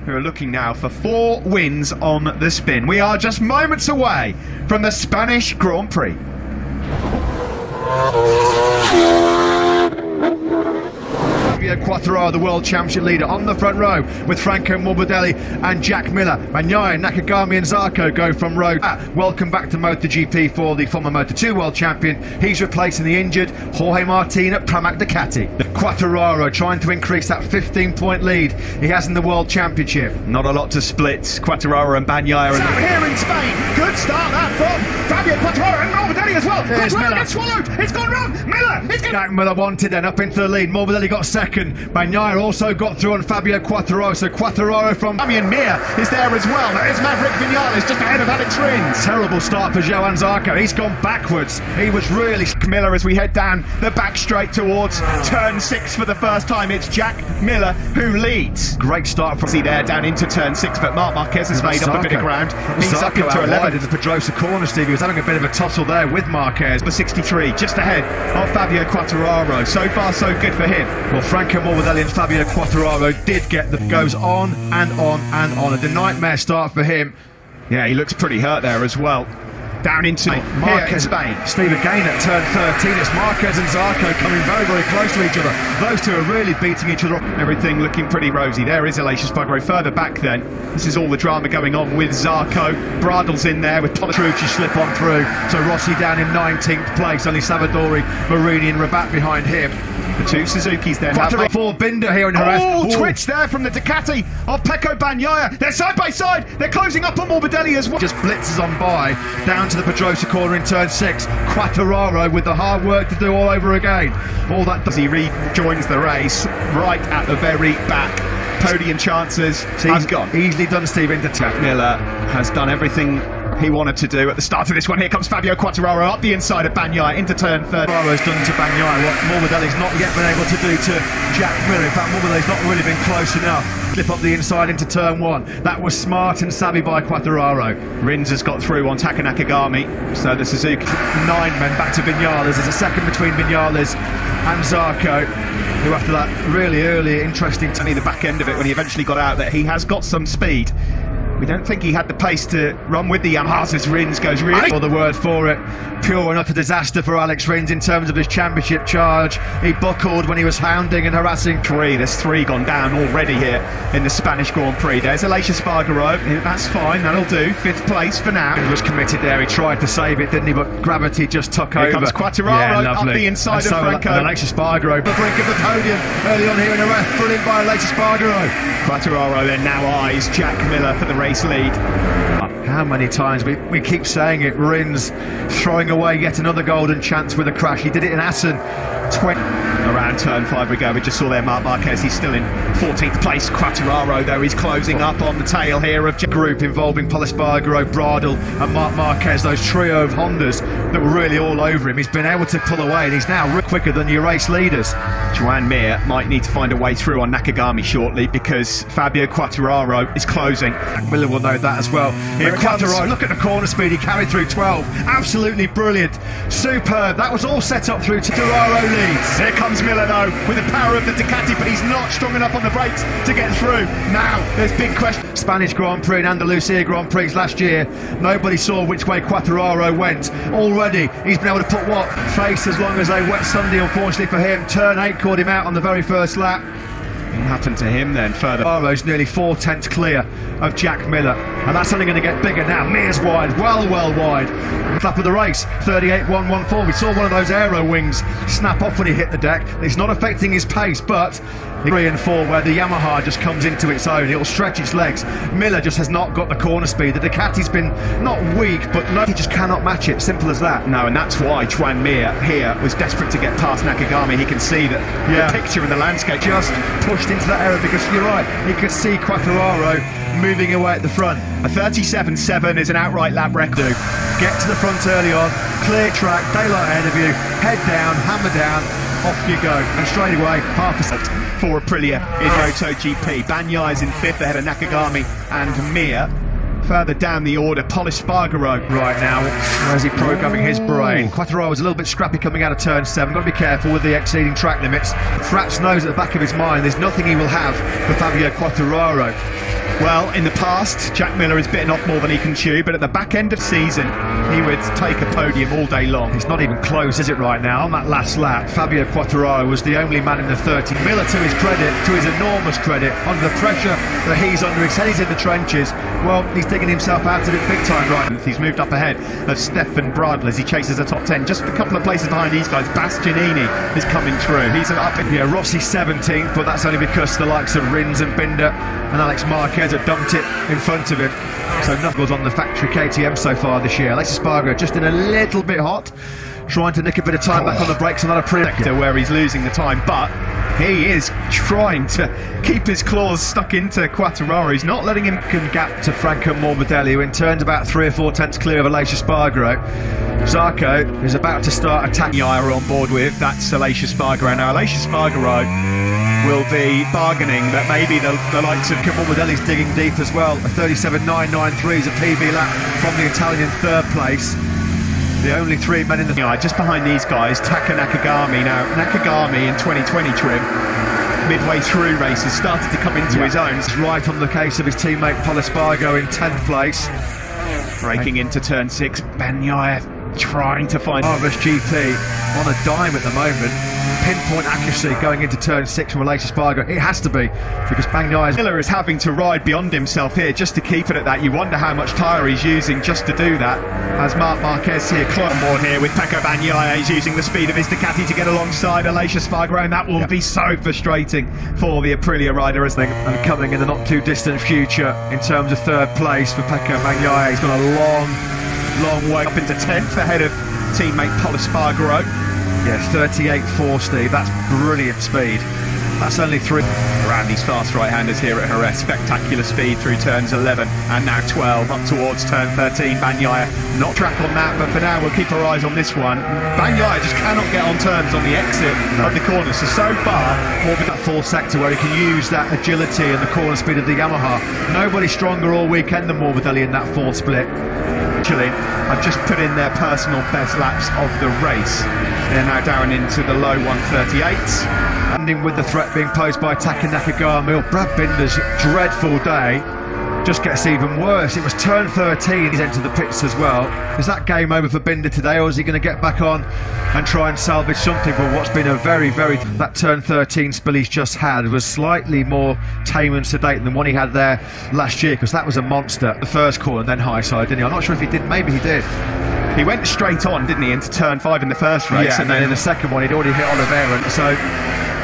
who are looking now for 4 wins on the spin. We are just moments away from the Spanish Grand Prix. Quattararo, the World Championship leader, on the front row with Franco Morbidelli and Jack Miller. Bagnaia, Nakagami and Zarco go from row. Welcome back to MotoGP for the former Moto2 World Champion. He's replacing the injured Jorge Martin at Pramac Ducati. Quattararo trying to increase that 15-point lead he has in the World Championship. Not a lot to split. Quattararo and Bagnaia. Out here in Spain. Good start that from Fabio Quattararo and Morbidelli as well. Quattararo gets swallowed. It's gone wrong. Miller. Jack Miller wanted then up into the lead. Morbidelli got second. Bagnaia also got through on Fabio Quattararo. So Quattararo from Damian Mir is there as well. There is Maverick Vinales just ahead of Alex Rins. Terrible start for Johan Zarco. He's gone backwards. He was really Miller as we head down the back straight towards turn 6 for the first time. It's Jack Miller who leads. Great start from there down into turn 6, but Marc Marquez has made up a bit of ground. He's up into 11 in the Pedrosa corner. Steve, he was having a bit of a tussle there with Marquez. The 63 just ahead of Fabio Quattararo. So far so good for him. Well, Franco Morbidelli and Fabio Quattararo did get the goes on and on and on. A nightmare start for him. Yeah, he looks pretty hurt there as well. Down into Marquez, Spain. Steve, again at turn 13, it's Marquez and Zarco coming very, very close to each other. Those two are really beating each other up. Everything looking pretty rosy. There is Aleix Espargaro further back then. This is all the drama going on with Zarco. Bradl's in there with Petrucci slip on through. So Rossi down in 19th place, only Savadori, Marini and Rabat behind him. The 2 Suzukis then. For Binder here in Jerez. Oh, twitch there from the Ducati of Pecco Bagnaia. They're side by side. They're closing up on Morbidelli as well. Just blitzes on by down to the Pedrosa corner in turn 6. Quattararo with the hard work to do all over again. All that as he rejoins the race right at the very back. Podium chances has gone. Easily done, Steve. Into Jack Miller has done everything he wanted to do at the start of this one. Here comes Fabio Quattararo up the inside of Bagnaia into turn 3. Quattararo's done to Bagnaia what Morbidelli's not yet been able to do to Jack Miller. In fact, Morbidelli's not really been close enough. Slip up the inside into turn 1. That was smart and savvy by Quattararo. Rins has got through on Taka Nakagami, so the Suzuki 9 men back to Vinales. There's a second between Vinales and Zarco, who after that really early interesting to me the back end of it when he eventually got out that he has got some speed. We don't think he had the pace to run with the Yamahas as Rins goes really... Or the word for it, pure and utter disaster for Alex Rins in terms of his championship charge. He buckled when he was hounding and harassing. There's 3 gone down already here in the Spanish Grand Prix. There's Aleix Espargaro, that's fine, that'll do. 5th place for now. He was committed there, he tried to save it, didn't he, but gravity just took over. Here comes Quattararo up the inside of Franco. And Aleix Espargaro, the brink of the podium early on here in the race. Brilliant by Aleix Espargaro. Quattararo then now eyes Jack Miller for the race lead. How many times we keep saying it, Rins throwing away yet another golden chance with a crash. He did it in Assen. Around turn 5 we go. We just saw there Marc Marquez, he's still in 14th place. Quattararo though, he's closing up on the tail here of group involving Pol Espargaro, Bradl and Marc Marquez, those trio of Hondas that were really all over him. He's been able to pull away and he's now quicker than your race leaders. Joan Mir might need to find a way through on Nakagami shortly because Fabio Quattararo is closing. Miller will know that as well. Here Quattararo, look at the corner speed, he carried through 12. Absolutely brilliant, superb. That was all set up through Quattararo leads. Here comes Miller though with the power of the Ducati, but he's not strong enough on the brakes to get through. Now there's big question. Spanish Grand Prix and Andalusia Grand Prix last year, nobody saw which way Quattararo went. Already he's been able to put what face as long as a wet Sunday, unfortunately for him. Turn 8 caught him out on the very first lap. What happened to him then further? Quattararo's nearly 4/10 clear of Jack Miller, and that's only going to get bigger now. Mir's wide, well wide. Lap of the race, 38.114. We saw one of those aero wings snap off when he hit the deck. It's not affecting his pace, but 3 and 4 where the Yamaha just comes into its own. It'll stretch its legs. Miller just has not got the corner speed. The Ducati's been not weak, but no, he just cannot match it. Simple as that. No, and that's why Joan Mir here was desperate to get past Nakagami. He can see that the picture in the landscape just pushed into that area because you're right. He could see Quattararo moving away at the front. A 37.7 is an outright lap record. Get to the front early on, clear track, daylight ahead of you, head down, hammer down, off you go, and straight away half a second. For Aprilia in MotoGP. Bagnaia is in 5th ahead of Nakagami and Mir. Further down the order, Pol Espargaro right now. Where's he programming his brain? Quattararo was a little bit scrappy coming out of turn 7. Got to be careful with the exceeding track limits. Fraps knows at the back of his mind there's nothing he will have for Fabio Quattararo. Well, in the past, Jack Miller has bitten off more than he can chew, but at the back end of season, he would take a podium all day long. It's not even close, is it, right now? On that last lap, Fabio Quartararo was the only man in the 30. Miller, to his credit, to his enormous credit, under the pressure that he's under, he said he's in the trenches. Well, he's digging himself out of it big time right now. He's moved up ahead of Stefan Bradl as he chases the top 10. Just a couple of places behind these guys. Bastianini is coming through. He's up in... Yeah, Rossi 17th, but that's only because the likes of Rins and Binder and Alex Marquez have dumped it in front of him. So nothing was on the factory KTM so far this year. Aleix Espargaro just in a little bit hot, trying to nick a bit of time back on the brakes and not a sector where he's losing the time, but he is trying to keep his claws stuck into Quartararo. He's not letting him gap to Franco Morbidelli, who in turns about 3 or 4 tenths clear of Aleix Espargaro. Zarco is about to start attacking. Are on board with, that's Aleix Espargaro. Now Aleix Espargaro will be bargaining that maybe the likes of Morbidelli's digging deep as well. A 37.993 is a PB lap from the Italian third place. The only 3 men in the... just behind these guys, Taka Nakagami. Now, Nakagami in 2020 trim, midway through races, started to come into his own. Right on the case of his teammate Pol Espargaro in 10th place. Breaking into turn 6, Bagnaia trying to find... GP on a dime at the moment. Pinpoint accuracy going into turn 6 from Aleix Espargaro. It has to be, because Miller is having to ride beyond himself here just to keep it at that. You wonder how much tyre he's using just to do that. As Marc Marquez here, on board here with Pecco Bagnaia. He's using the speed of his Ducati to get alongside Aleix Espargaro, and that will be so frustrating for the Aprilia rider, isn't it? And coming in the not too distant future in terms of third place for Pecco Bagnaia. He's got a long way up into 10th ahead of teammate Pol Espargaro. Yeah, 38.4, Steve. That's brilliant speed. That's only 3. Around these fast right-handers here at Jerez. Spectacular speed through turns 11 and now 12 up towards turn 13. Bagnaia not track on that, but for now we'll keep our eyes on this one. Bagnaia just cannot get on turns on the exit of the corner. So far, more with that full sector where he can use that agility and the corner speed of the Yamaha. Nobody stronger all weekend than Morbidelli in that 4th split. I've just put in their personal best laps of the race. They're now down into the low 138s. Ending with the threat being posed by Taka Nakagami. Brad Binder's dreadful day just gets even worse. It was turn 13, he's entered the pits as well. Is that game over for Binder today, or is he going to get back on and try and salvage something for what's been a very... That turn 13 spill he's just had was slightly more tame and sedate than one he had there last year, because that was a monster. The first corner and then high side, didn't he? I'm not sure if he did, maybe he did. He went straight on, didn't he, into turn 5 in the first race. Yeah, and then in the second one he'd already hit Oliveira, so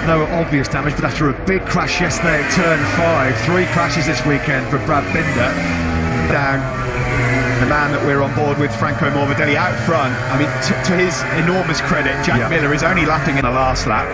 no obvious damage, but after a big crash yesterday at turn 5, 3 crashes this weekend for Brad Binder. Down the man that we're on board with, Franco Morbidelli, out front. I mean, to his enormous credit, Jack Miller is only lapping in the last lap.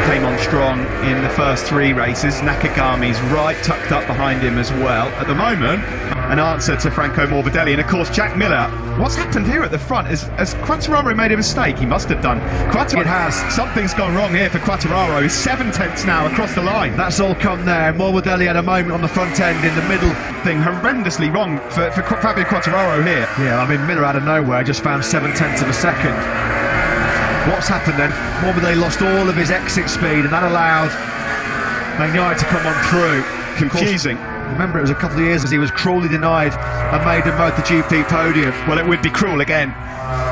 Came on strong in the first 3 races. Nakagami's right tucked up behind him as well. At the moment, an answer to Franco Morbidelli, and of course Jack Miller. What's happened here at the front is, has Quartararo made a mistake? He must have done. It has. Something's gone wrong here for Quartararo. He's 7 tenths now across the line. That's all come there. Morbidelli had a moment on the front end in the middle. Thing horrendously wrong for Fabio Quartararo here. Yeah, I mean, Miller out of nowhere just found 7 tenths of a second. What's happened then? Morbidelli lost all of his exit speed, and that allowed Bagnaia to come on through. Confusing. Remember, it was a couple of years as he was cruelly denied a maiden MotoGP podium. Well, it would be cruel again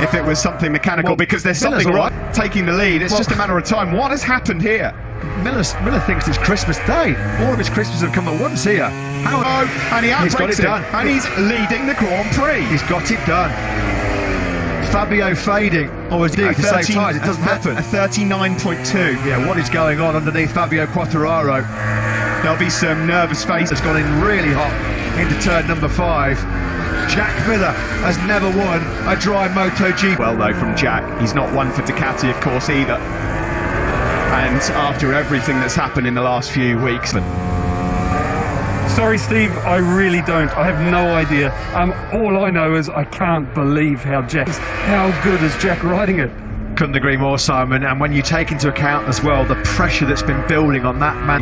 if it was something mechanical, because there's something wrong taking the lead. It's just a matter of time. What has happened here? Miller thinks it's Christmas Day. All of his Christmas have come at once here. And he's got it done. And he's leading the Grand Prix. He's got it done. Fabio fading, or is it to save tires? It doesn't happen. A 39.2. Yeah, what is going on underneath Fabio Quartararo? There'll be some nervous faces. Gone in really hot into turn number 5. Jack Miller has never won a dry MotoGP. Well, though, from Jack, he's not one for Ducati, of course, either. And after everything that's happened in the last few weeks. Sorry, Steve, I really don't. I have no idea. All I know is I can't believe how good is Jack riding it. Couldn't agree more, Simon. And when you take into account as well the pressure that's been building on that man.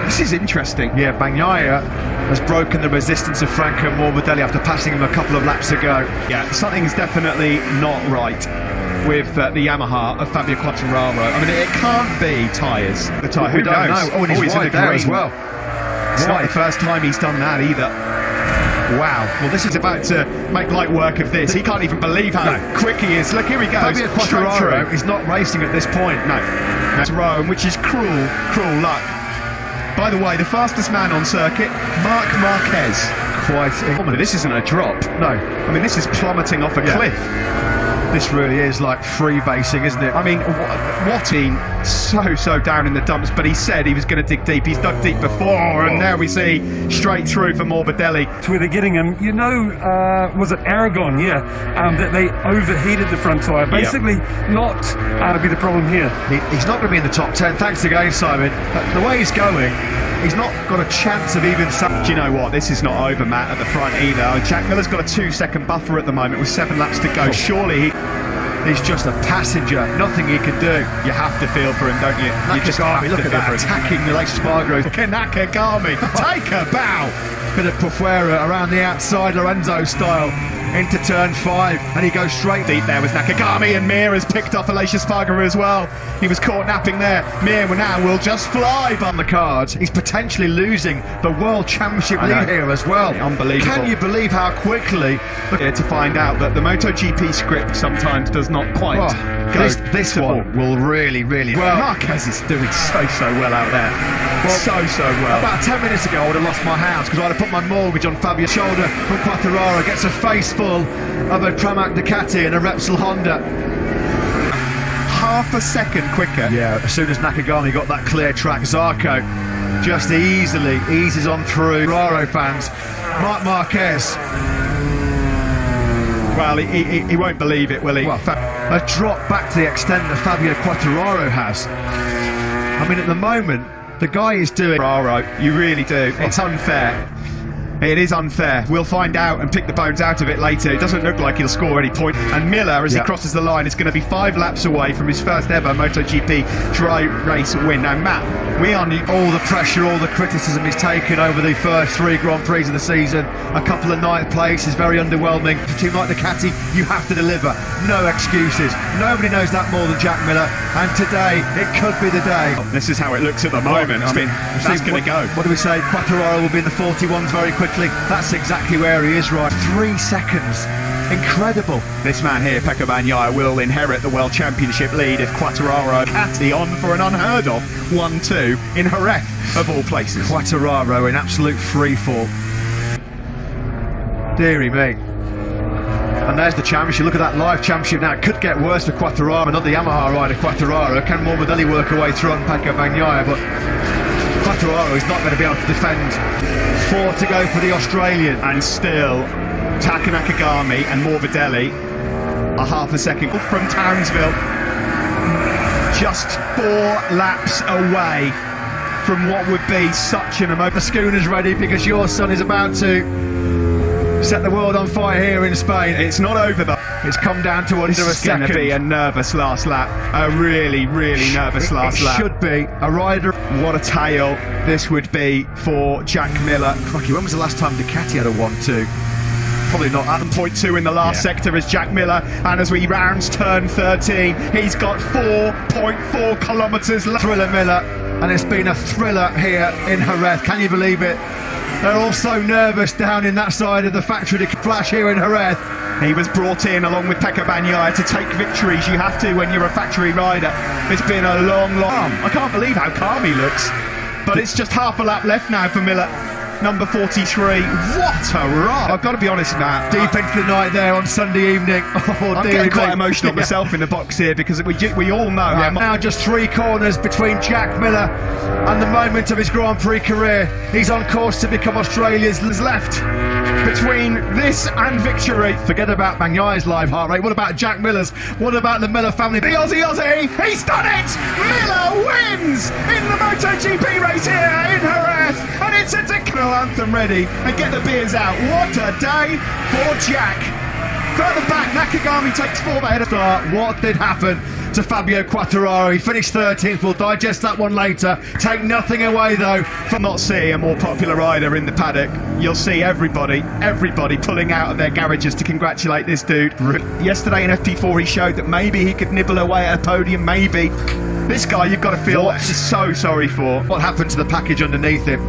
This is interesting. Yeah, Bagnaia has broken the resistance of Franco Morbidelli after passing him a couple of laps ago. Yeah, something's definitely not right with the Yamaha of Fabio Quartararo. I mean, it can't be tyres. The tyre, we don't know. Oh, and he's wide there as well. It's not the first time he's done that either. Wow. Well, this is about to make light work of this. He can't even believe how quick he is. Look, here he goes. Fabio Quartararo is not racing at this point. No. That's Rome, which is cruel, cruel luck. By the way, the fastest man on circuit, Marquez. This isn't a drop. No. I mean, this is plummeting off a cliff. This really is like freebasing, isn't it? I mean, Watty so down in the dumps, but he said he was going to dig deep. He's dug deep before, and now we see straight through for Morbidelli. It's where they're getting him. You know, was it Aragon? Yeah, that they overheated the front tyre. Basically, not to be the problem here. He's not going to be in the top 10. Thanks again, Simon. The way he's going, he's not got a chance of even... Do you know what? This is not over, Matt, at the front either. Jack Miller's got a 2-second buffer at the moment with 7 laps to go. Surely he's just a passenger. Nothing he can do. You have to feel for him, don't you? You just have to look at feel for that, him. attacking the Lace Spargo. Nakagami, take a bow. Bit of Pufuera around the outside, Lorenzo style, into turn 5, and he goes straight deep there with Nakagami, and Mir has picked off Aleix Espargaro as well. He was caught napping there. Mir now will just fly on the cards. He's potentially losing the World Championship lead here as well. Unbelievable. Can you believe how quickly... Here to find out that the MotoGP script sometimes does not quite go. This one will really well. Marquez is doing so well out there. Well, so well. About 10 minutes ago I would have lost my house because I'd have put my mortgage on Fabio's shoulder from Quartararo. Gets a face full of a Pramac Ducati and a Repsol Honda. Half a second quicker. Yeah, as soon as Nakagami got that clear track, Zarco just easily eases on through. Quartararo fans, Marc Marquez. Well, he won't believe it, will he? Well, a drop back to the extent that Fabio Quartararo has. I mean, at the moment, the guy is doing... Quartararo, you really do. It's unfair. It is unfair. We'll find out and pick the bones out of it later. It doesn't look like he'll score any point. And Miller, as he crosses the line, is going to be 5 laps away from his first ever MotoGP dry race win. Now, Matt, we are all the pressure, all the criticism he's taken over the first 3 Grand Prix of the season. A couple of 9th places, very underwhelming. For a team like Ducati, you have to deliver. No excuses. Nobody knows that more than Jack Miller. And today, it could be the day. This is how it looks at the moment. That's going to go. What do we say? Quartararo will be in the 41s very quickly. That's exactly where he is, right. 3 seconds. Incredible. This man here, Pecco Bagnaia, will inherit the World Championship lead if Quartararo Ducati on for an unheard of 1-2 in Jerez, of all places. Quartararo in absolute freefall. Deary me. And there's the championship. Look at that live championship now. It could get worse for Quartararo. Another Yamaha rider, Quartararo. Can Morbidelli work away through on Pecco Bagnaia? But Quartararo is not going to be able to defend. 4 to go for the Australian. And still, Taka Nakagami and Morbidelli are half a second from Townsville. Just 4 laps away from what would be such an emotion. The schooner's ready because your son is about to set the world on fire here in Spain. It's not over though. It's come down to under a second. It's going to be a nervous last lap. A really nervous last lap. It should be. A rider. What a tale this would be for Jack Miller. Crikey, when was the last time Ducati had a 1-2? Probably not. 7.2 in the last sector as Jack Miller, and as we rounds turn 13, he's got 4.4 kilometres left. Thriller Miller, and it's been a thriller here in Jerez. Can you believe it? They're all so nervous down in that side of the factory to flash here in Jerez. He was brought in along with Pecco Bagnaia to take victories. You have to when you're a factory rider. It's been a long... I can't believe how calm he looks. But it's just half a lap left now for Miller. Number 43. What a ride! I've got to be honest, Matt. Deep into the night there on Sunday evening. Oh, I'm getting quite emotional myself in the box here because we all know how now just 3 corners between Jack Miller and the moment of his Grand Prix career. He's on course to become Australia's left. Between this and victory. Forget about Bagnaia's live heart rate. What about Jack Miller's? What about the Miller family? The Aussie! He's done it! Miller wins in the MotoGP race here in Jerez, and it's a technical anthem ready. And get the beers out. What a day for Jack. Further back, Nakagami takes 4th ahead of start. What did happen to Fabio Quartararo? He finished 13th. We'll digest that one later. Take nothing away though from not seeing a more popular rider in the paddock. You'll see everybody pulling out of their garages to congratulate this dude. Yesterday in FP4 he showed that maybe he could nibble away at a podium, maybe. This guy you've got to feel so sorry for. What happened to the package underneath him?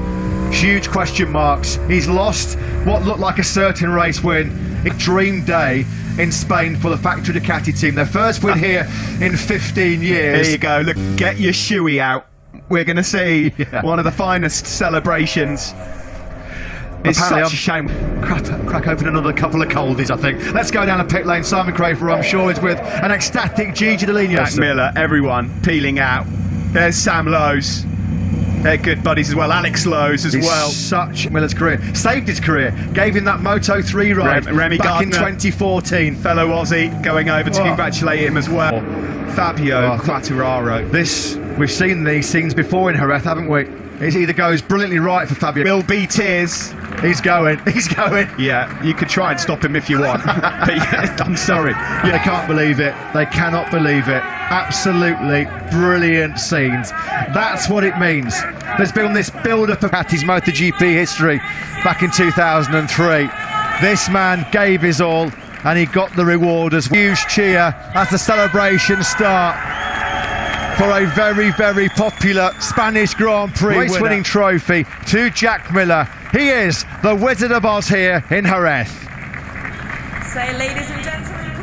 huge question marks. He's lost what looked like a certain race win. A dream day in Spain for the Factory Ducati team. Their first win here in 15 years. There you go. Look, get your shoey out. We're going to see one of the finest celebrations. It's Apparently such a shame. Crack open another couple of coldies, I think. Let's go down a pit lane. Simon Crafer, I'm sure, is with an ecstatic Gigi Dall'Igna. Jack Miller, everyone peeling out. There's Sam Lowes. They're good buddies as well. Alex Lowes as well. Such Miller's career. Saved his career. Gave him that Moto3 ride Remy back Gardner, in 2014. Fellow Aussie going over to congratulate him as well. Fabio Quartararo. We've seen these scenes before in Jerez, haven't we? It either goes brilliantly right for Fabio. Will be tears. He's going. Yeah, you could try and stop him if you want. But yeah, I'm sorry. They can't believe it. They cannot believe it. Absolutely brilliant scenes. That's what it means. There's been this build-up of his MotoGP history back in 2003. This man gave his all and he got the reward as well. Huge cheer as the celebrations start for a very, very popular Spanish Grand Prix race-winning trophy to Jack Miller. He is the Wizard of Oz here in Jerez. So, ladies and gentlemen,